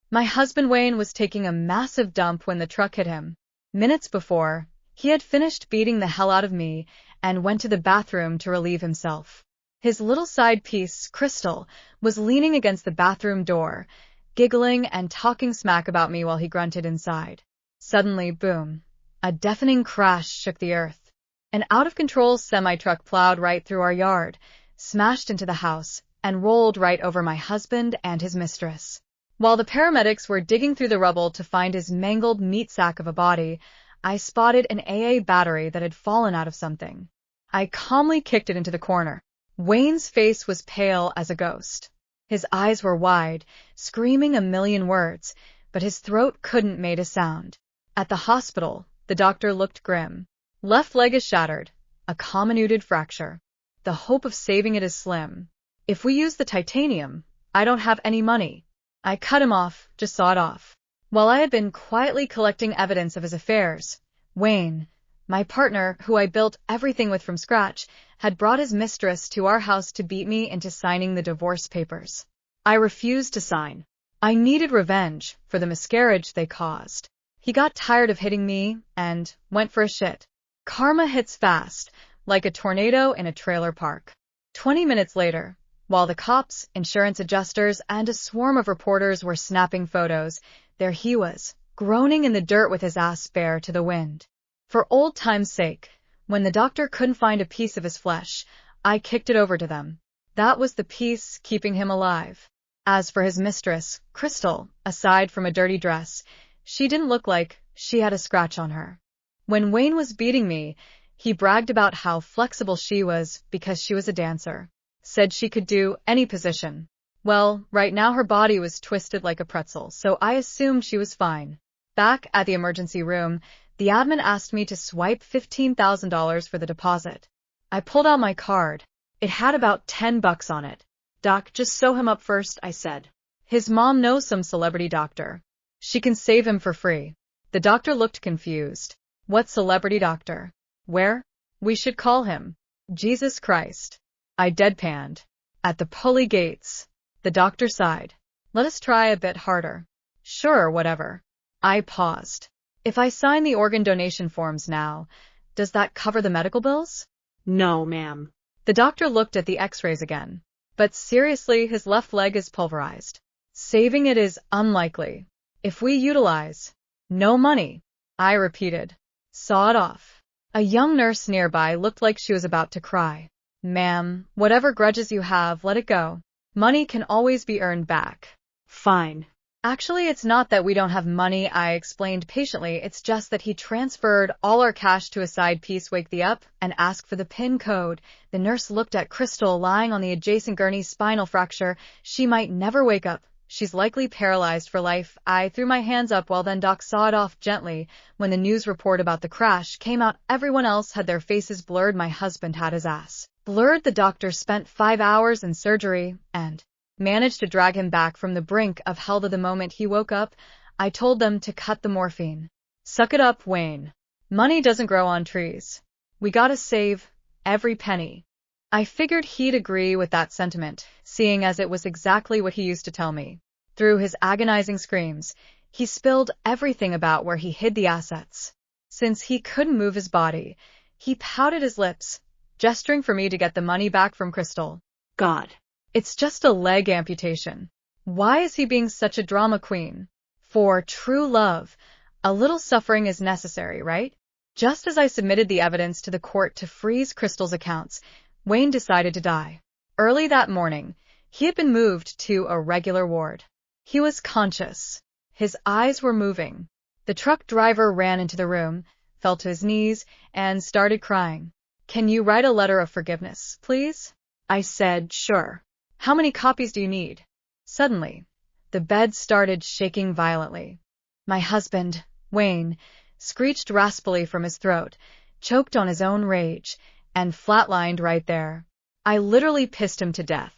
My husband Wayne was taking a massive dump when the truck hit him. Minutes before, he had finished beating the hell out of me and went to the bathroom to relieve himself. His little side piece, Crystal, was leaning against the bathroom door, giggling and talking smack about me while he grunted inside. Suddenly, boom, a deafening crash shook the earth. An out-of-control semi-truck plowed right through our yard, smashed into the house, and rolled right over my husband and his mistress. While the paramedics were digging through the rubble to find his mangled meat sack of a body, I spotted an AA battery that had fallen out of something. I calmly kicked it into the corner. Wayne's face was pale as a ghost. His eyes were wide, screaming a million words, but his throat couldn't make a sound. At the hospital, the doctor looked grim. Left leg is shattered, a comminuted fracture. The hope of saving it is slim. If we use the titanium, I don't have any money. I cut him off, just sawed off. While I had been quietly collecting evidence of his affairs, Wayne, my partner, who I built everything with from scratch, had brought his mistress to our house to beat me into signing the divorce papers. I refused to sign. I needed revenge for the miscarriage they caused. He got tired of hitting me and went for a shit. Karma hits fast, like a tornado in a trailer park. 20 minutes later, while the cops, insurance adjusters, and a swarm of reporters were snapping photos, there he was, groaning in the dirt with his ass bare to the wind. For old time's sake, when the doctor couldn't find a piece of his flesh, I kicked it over to them. That was the piece keeping him alive. As for his mistress, Crystal, aside from a dirty dress, she didn't look like she had a scratch on her. When Wayne was beating me, he bragged about how flexible she was because she was a dancer. Said she could do any position. Well, right now her body was twisted like a pretzel, so I assumed she was fine. Back at the emergency room, the admin asked me to swipe $15,000 for the deposit. I pulled out my card. It had about $10 on it. Doc, just sew him up first, I said. His mom knows some celebrity doctor. She can save him for free. The doctor looked confused. What celebrity doctor? Where? We should call him. Jesus Christ. I deadpanned. At the pulley gates. The doctor sighed. Let us try a bit harder. Sure, whatever. I paused. If I sign the organ donation forms now, does that cover the medical bills? No, ma'am. The doctor looked at the x-rays again. But seriously, his left leg is pulverized. Saving it is unlikely. If we utilize no money, I repeated. Saw it off. A young nurse nearby looked like she was about to cry. Ma'am, whatever grudges you have, let it go. Money can always be earned back. Fine. Actually, it's not that we don't have money, I explained patiently. It's just that he transferred all our cash to a side piece. Wake thee up and ask for the PIN code. The nurse looked at Crystal lying on the adjacent gurney's spinal fracture. She might never wake up. She's likely paralyzed for life. I threw my hands up while then Doc sawed off gently. When the news report about the crash came out, everyone else had their faces blurred. My husband had his ass blurred. The doctor spent 5 hours in surgery and managed to drag him back from the brink of hell. The moment he woke up, I told them to cut the morphine. Suck it up, Wayne. Money doesn't grow on trees. We gotta save every penny. I figured he'd agree with that sentiment, seeing as it was exactly what he used to tell me. Through his agonizing screams, he spilled everything about where he hid the assets. Since he couldn't move his body, he pouted his lips, gesturing for me to get the money back from Crystal. God. It's just a leg amputation. Why is he being such a drama queen? For true love, a little suffering is necessary, right? Just as I submitted the evidence to the court to freeze Crystal's accounts, Wayne decided to die. Early that morning, he had been moved to a regular ward. He was conscious. His eyes were moving. The truck driver ran into the room, fell to his knees, and started crying. Can you write a letter of forgiveness, please? I said, sure. How many copies do you need? Suddenly, the bed started shaking violently. My husband, Wayne, screeched raspily from his throat, choked on his own rage, and flatlined right there. I literally pissed him to death.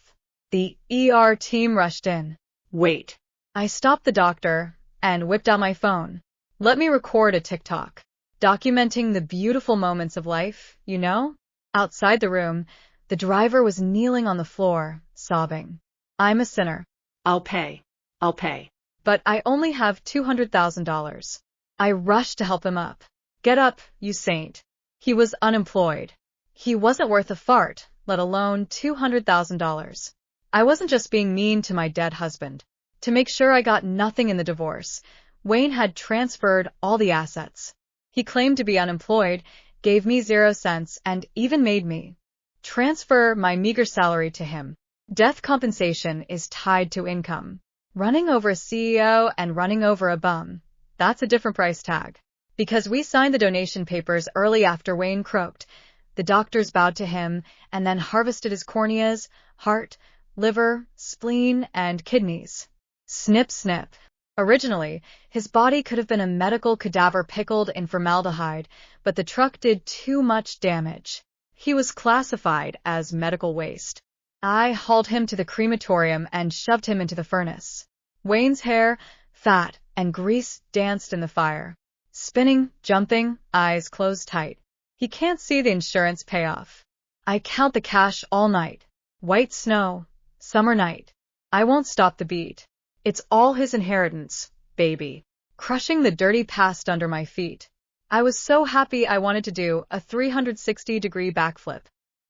The ER team rushed in. Wait. I stopped the doctor and whipped out my phone. Let me record a TikTok, documenting the beautiful moments of life, you know? Outside the room, the driver was kneeling on the floor, sobbing. I'm a sinner. I'll pay. but I only have $200,000. I rushed to help him up. Get up, you saint. He was unemployed. He wasn't worth a fart, let alone $200,000. I wasn't just being mean to my dead husband. To make sure I got nothing in the divorce, Wayne had transferred all the assets. He claimed to be unemployed, gave me 0 cents, and even made me transfer my meager salary to him. Death compensation is tied to income. Running over a CEO and running over a bum, that's a different price tag. Because we signed the donation papers early after Wayne croaked, the doctors bowed to him and then harvested his corneas, heart, liver, spleen, and kidneys. Snip, snip. Originally, his body could have been a medical cadaver pickled in formaldehyde, but the truck did too much damage. He was classified as medical waste. I hauled him to the crematorium and shoved him into the furnace. Wayne's hair, fat, and grease danced in the fire. Spinning, jumping, eyes closed tight. He can't see the insurance payoff. I count the cash all night. White snow, summer night. I won't stop the beat. It's all his inheritance, baby. Crushing the dirty past under my feet. I was so happy I wanted to do a 360-degree backflip,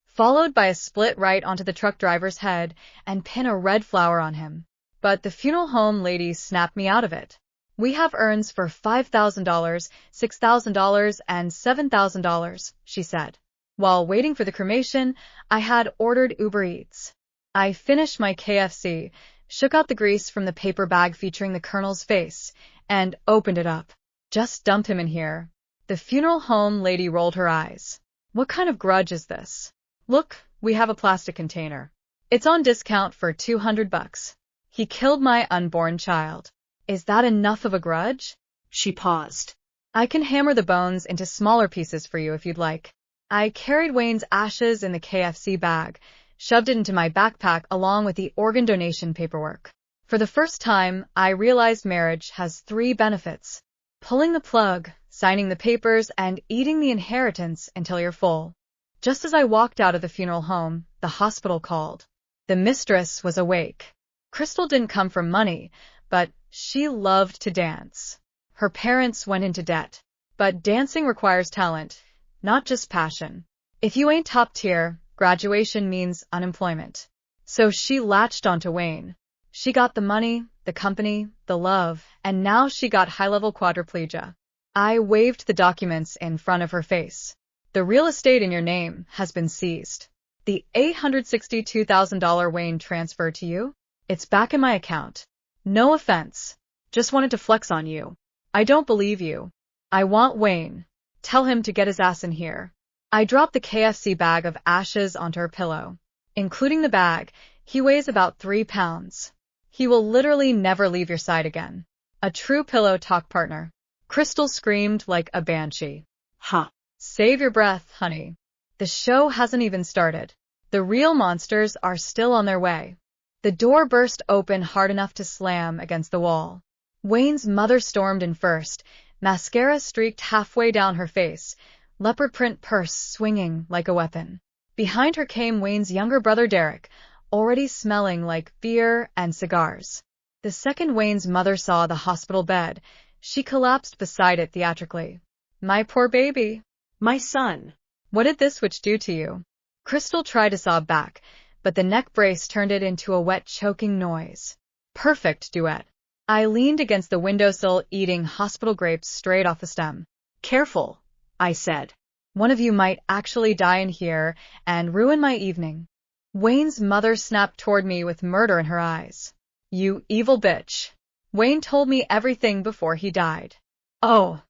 followed by a split right onto the truck driver's head and pin a red flower on him. But the funeral home lady snapped me out of it. We have urns for $5,000, $6,000, and $7,000, she said. While waiting for the cremation, I had ordered Uber Eats. I finished my KFC, shook out the grease from the paper bag featuring the Colonel's face, and opened it up. Just dump him in here. The funeral home lady rolled her eyes. What kind of grudge is this? Look, we have a plastic container. It's on discount for $200. He killed my unborn child. Is that enough of a grudge? She paused. I can hammer the bones into smaller pieces for you if you'd like. I carried Wayne's ashes in the KFC bag, shoved it into my backpack along with the organ donation paperwork. For the first time, I realized marriage has 3 benefits. Pulling the plug, signing the papers, and eating the inheritance until you're full. Just as I walked out of the funeral home, the hospital called. The mistress was awake. Crystal didn't come from money, but she loved to dance. Her parents went into debt. But dancing requires talent, not just passion. If you ain't top tier, graduation means unemployment. So she latched onto Wayne. She got the money, the company, the love, and now she got high-level quadriplegia. I waved the documents in front of her face. The real estate in your name has been seized. The $862,000 Wayne transferred to you? It's back in my account. No offense. Just wanted to flex on you. I don't believe you. I want Wayne. Tell him to get his ass in here. I dropped the KFC bag of ashes onto her pillow. Including the bag, he weighs about 3 pounds. He will literally never leave your side again. A true pillow talk partner. Crystal screamed like a banshee. Huh. Save your breath, honey. The show hasn't even started. The real monsters are still on their way. The door burst open hard enough to slam against the wall. Wayne's mother stormed in first, mascara streaked halfway down her face, leopard print purse swinging like a weapon. Behind her came Wayne's younger brother Derek, already smelling like beer and cigars. The second Wayne's mother saw the hospital bed, she collapsed beside it theatrically. My poor baby. My son. What did this witch do to you? Crystal tried to sob back, but the neck brace turned it into a wet, choking noise. Perfect duet. I leaned against the windowsill eating hospital grapes straight off the stem. Careful, I said. One of you might actually die in here and ruin my evening. Wayne's mother snapped toward me with murder in her eyes. You evil bitch. Wayne told me everything before he died. Oh.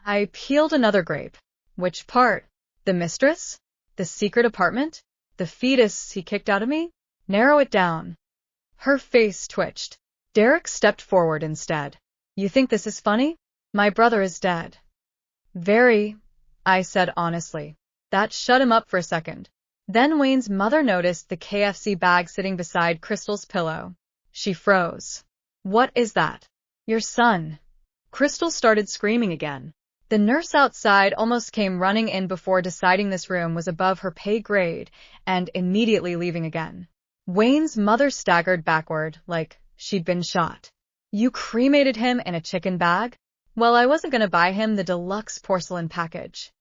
I peeled another grape. Which part? The mistress? The secret apartment? The fetus he kicked out of me? Narrow it down. Her face twitched. Derek stepped forward instead. You think this is funny? My brother is dead. Very, I said honestly. That shut him up for a second. Then Wayne's mother noticed the KFC bag sitting beside Crystal's pillow. She froze. What is that? Your son. Crystal started screaming again. The nurse outside almost came running in before deciding this room was above her pay grade and immediately leaving again. Wayne's mother staggered backward like she'd been shot. You cremated him in a chicken bag? Well, I wasn't going to buy him the deluxe porcelain package.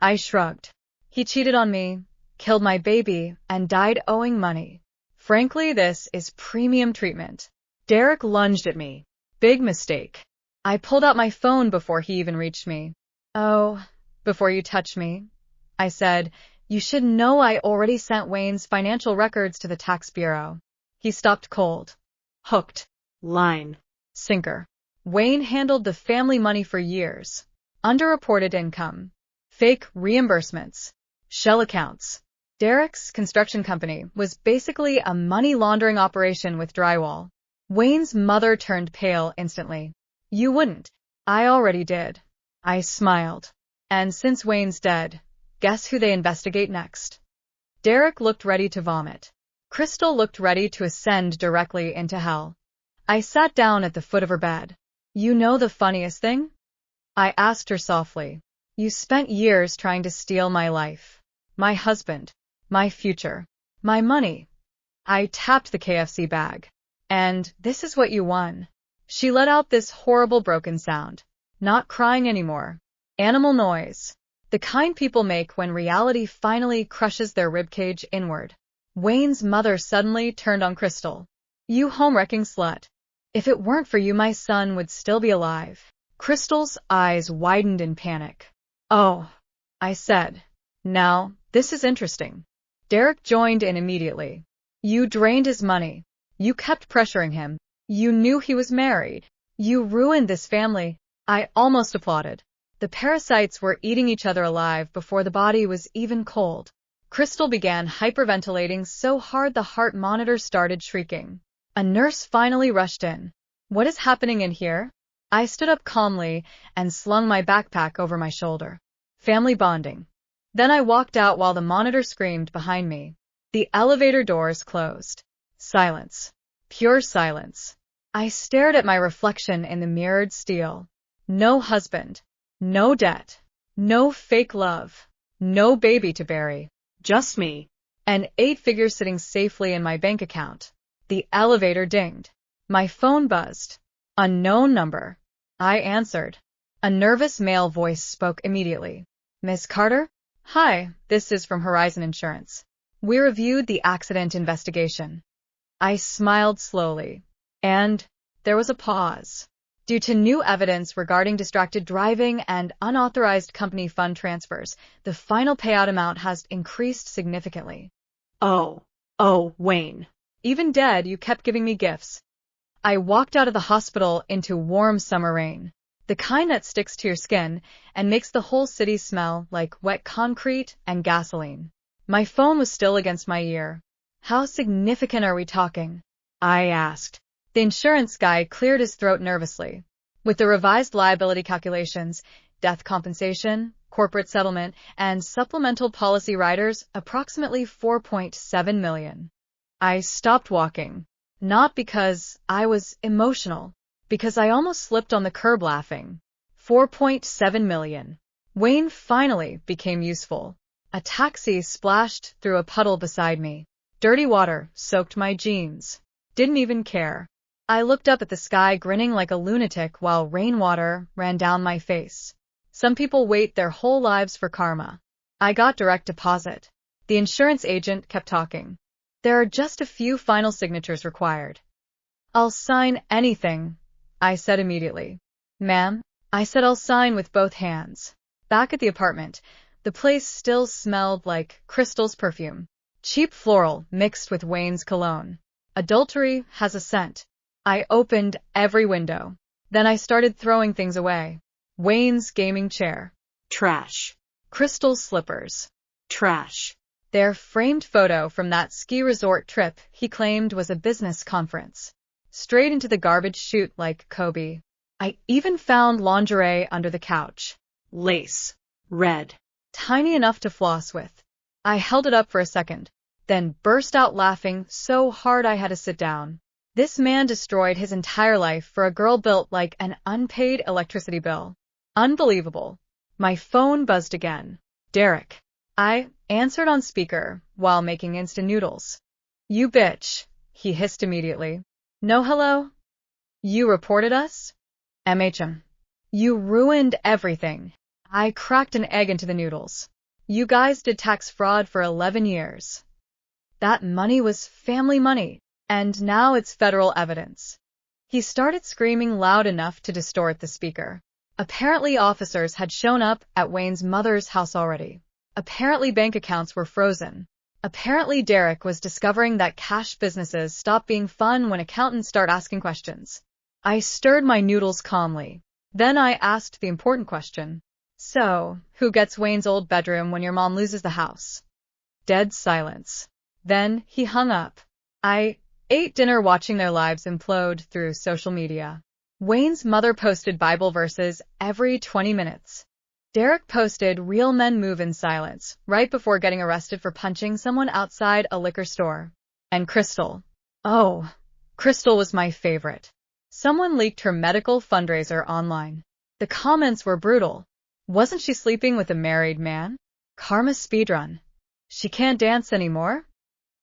I shrugged. He cheated on me, killed my baby, and died owing money. Frankly, this is premium treatment. Derek lunged at me. Big mistake. I pulled out my phone before he even reached me. Oh, before you touch me, I said, you should know I already sent Wayne's financial records to the tax bureau. He stopped cold. Hooked. Line. Sinker. Wayne handled the family money for years. Underreported income. Fake reimbursements. Shell accounts. Derek's construction company was basically a money laundering operation with drywall. Wayne's mother turned pale instantly. You wouldn't. I already did. I smiled. And since Wayne's dead, guess who they investigate next? Derek looked ready to vomit. Crystal looked ready to ascend directly into hell. I sat down at the foot of her bed. You know the funniest thing? I asked her softly. You spent years trying to steal my life, my husband, my future, my money. I tapped the KFC bag. And this is what you won. She let out this horrible broken sound. Not crying anymore. Animal noise. The kind people make when reality finally crushes their ribcage inward. Wayne's mother suddenly turned on Crystal. You home-wrecking slut. If it weren't for you, my son would still be alive. Crystal's eyes widened in panic. Oh, I said. Now, this is interesting. Derek joined in immediately. You drained his money. You kept pressuring him. You knew he was married. You ruined this family. I almost applauded. The parasites were eating each other alive before the body was even cold. Crystal began hyperventilating so hard the heart monitor started shrieking. A nurse finally rushed in. What is happening in here? I stood up calmly and slung my backpack over my shoulder. Family bonding. Then I walked out while the monitor screamed behind me. The elevator doors closed. Silence. Pure silence. I stared at my reflection in the mirrored steel. No husband. No debt. No fake love. No baby to bury. Just me. And 8 figures sitting safely in my bank account. The elevator dinged. My phone buzzed. Unknown number. I answered. A nervous male voice spoke immediately. Miss Carter? Hi, this is from Horizon Insurance. We reviewed the accident investigation. I smiled slowly. And there was a pause. Due to new evidence regarding distracted driving and unauthorized company fund transfers, the final payout amount has increased significantly. Oh, Wayne. Even dead, you kept giving me gifts. I walked out of the hospital into warm summer rain, the kind that sticks to your skin and makes the whole city smell like wet concrete and gasoline. My phone was still against my ear. How significant are we talking? I asked. The insurance guy cleared his throat nervously. With the revised liability calculations, death compensation, corporate settlement, and supplemental policy riders, approximately $4.7 million. I stopped walking. Not because I was emotional, because I almost slipped on the curb laughing. $4.7 million. Wayne finally became useful. A taxi splashed through a puddle beside me. Dirty water soaked my jeans. Didn't even care. I looked up at the sky grinning like a lunatic while rainwater ran down my face. Some people wait their whole lives for karma. I got direct deposit. The insurance agent kept talking. There are just a few final signatures required. I'll sign anything, I said immediately. Ma'am, I said I'll sign with both hands. Back at the apartment, the place still smelled like Crystal's perfume. Cheap floral mixed with Wayne's cologne. Adultery has a scent. I opened every window. Then I started throwing things away. Wayne's gaming chair. Trash. Crystal's slippers. Trash. Their framed photo from that ski resort trip he claimed was a business conference. Straight into the garbage chute like Kobe. I even found lingerie under the couch. Lace. Red. Tiny enough to floss with. I held it up for a second, then burst out laughing so hard I had to sit down. This man destroyed his entire life for a girl built like an unpaid electricity bill. Unbelievable. My phone buzzed again. Derek. I answered on speaker while making instant noodles. You bitch, he hissed immediately. No hello? You reported us? MHM. You ruined everything. I cracked an egg into the noodles. You guys did tax fraud for 11 years. That money was family money, and now it's federal evidence. He started screaming loud enough to distort the speaker. Apparently officers had shown up at Wayne's mother's house already. Apparently bank accounts were frozen. Apparently Derek was discovering that cash businesses stop being fun when accountants start asking questions. I stirred my noodles calmly. Then I asked the important question. So, who gets Wayne's old bedroom when your mom loses the house? Dead silence. Then he hung up. I ate dinner watching their lives implode through social media. Wayne's mother posted Bible verses every 20 minutes. Derek posted real men move in silence right before getting arrested for punching someone outside a liquor store. And Crystal. Oh, Crystal was my favorite. Someone leaked her medical fundraiser online. The comments were brutal. Wasn't she sleeping with a married man? Karma speedrun. She can't dance anymore?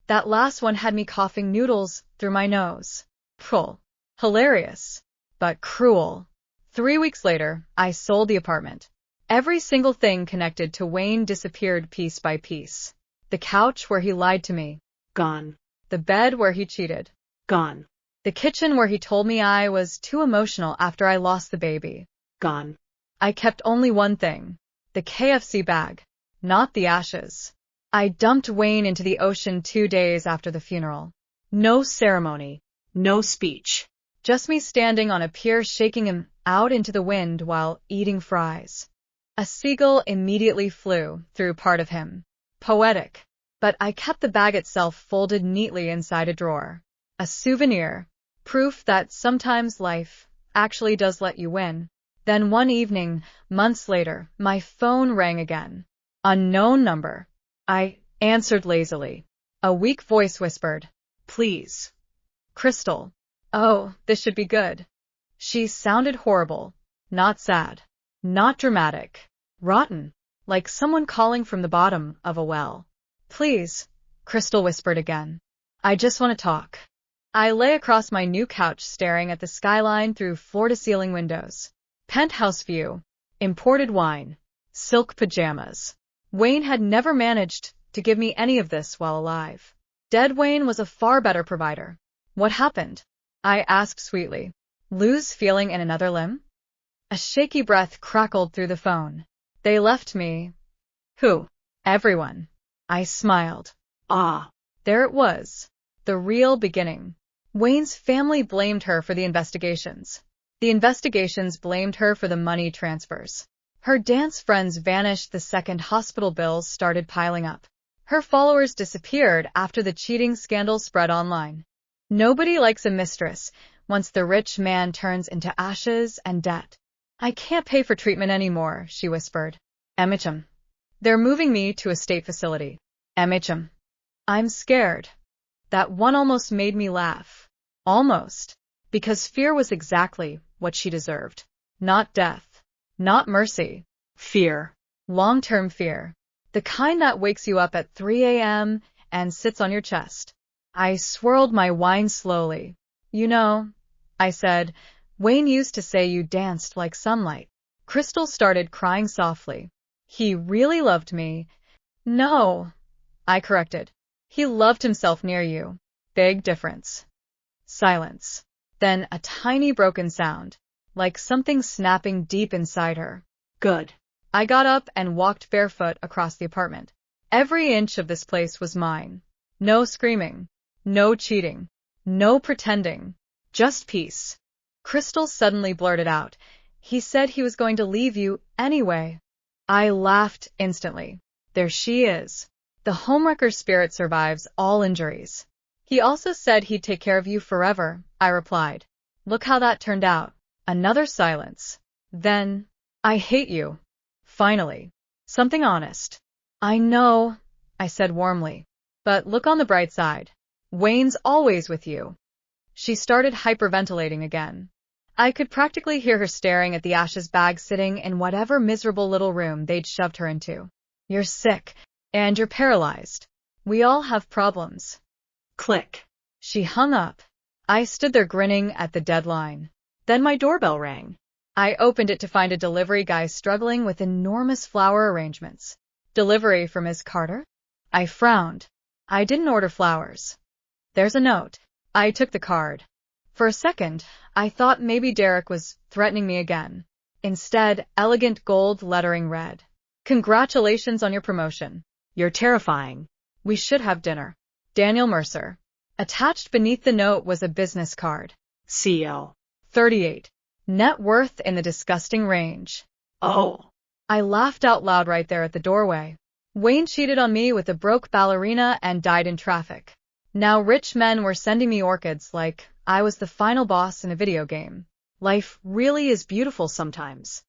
That last one had me coughing noodles through my nose. Prull. Hilarious. But cruel. 3 weeks later, I sold the apartment. Every single thing connected to Wayne disappeared piece by piece. The couch where he lied to me. Gone. The bed where he cheated. Gone. The kitchen where he told me I was too emotional after I lost the baby. Gone. I kept only one thing. The KFC bag. Not the ashes. I dumped Wayne into the ocean 2 days after the funeral. No ceremony. No speech. Just me standing on a pier shaking him out into the wind while eating fries. A seagull immediately flew through part of him. Poetic. But I kept the bag itself folded neatly inside a drawer. A souvenir. Proof that sometimes life actually does let you win. Then one evening, months later, my phone rang again. Unknown number. I answered lazily. A weak voice whispered, "Please." Crystal. Oh, this should be good. She sounded horrible. Not sad. Not dramatic. Rotten. Like someone calling from the bottom of a well. "Please," Crystal whispered again. "I just want to talk." I lay across my new couch staring at the skyline through floor-to-ceiling windows. Penthouse view. Imported wine. Silk pajamas. Wayne had never managed to give me any of this while alive. Dead Wayne was a far better provider. What happened? I asked sweetly. Lose feeling in another limb? A shaky breath crackled through the phone. They left me. Who? Everyone. I smiled. Ah. There it was. The real beginning. Wayne's family blamed her for the investigations. The investigations blamed her for the money transfers. Her dance friends vanished the second hospital bills started piling up. Her followers disappeared after the cheating scandal spread online. Nobody likes a mistress once the rich man turns into ashes and debt. "I can't pay for treatment anymore," she whispered. MHM. "They're moving me to a state facility." MHM. "I'm scared." That one almost made me laugh. Almost. Because fear was exactly what she deserved. Not death. Not mercy. Fear. Long-term fear. The kind that wakes you up at 3 a.m. and sits on your chest. I swirled my wine slowly. "You know," I said, "Wayne used to say you danced like sunlight." Crystal started crying softly. "He really loved me." "No," I corrected. "He loved himself near you." Big difference. Silence. Then a tiny broken sound, like something snapping deep inside her. Good. I got up and walked barefoot across the apartment. Every inch of this place was mine. No screaming. No cheating. No pretending. Just peace. Crystal suddenly blurted out, "He said he was going to leave you anyway." I laughed instantly. There she is. The homewrecker spirit survives all injuries. "He also said he'd take care of you forever," I replied. Look how that turned out. Another silence. Then, "I hate you." Finally. Something honest. "I know," I said warmly. "But look on the bright side. Wayne's always with you." She started hyperventilating again. I could practically hear her staring at the ashes bag sitting in whatever miserable little room they'd shoved her into. "You're sick, and you're paralyzed. We all have problems." Click. She hung up. I stood there grinning at the deadline. Then my doorbell rang. I opened it to find a delivery guy struggling with enormous flower arrangements. Delivery for Ms. Carter? I frowned. I didn't order flowers. There's a note. I took the card. For a second, I thought maybe Derek was threatening me again. Instead, elegant gold lettering read, "Congratulations on your promotion. You're terrifying. We should have dinner. Daniel Mercer." Attached beneath the note was a business card. CO. 38. Net worth in the disgusting range. Oh. I laughed out loud right there at the doorway. Wayne cheated on me with a broke ballerina and died in traffic. Now rich men were sending me orchids like I was the final boss in a video game. Life really is beautiful sometimes.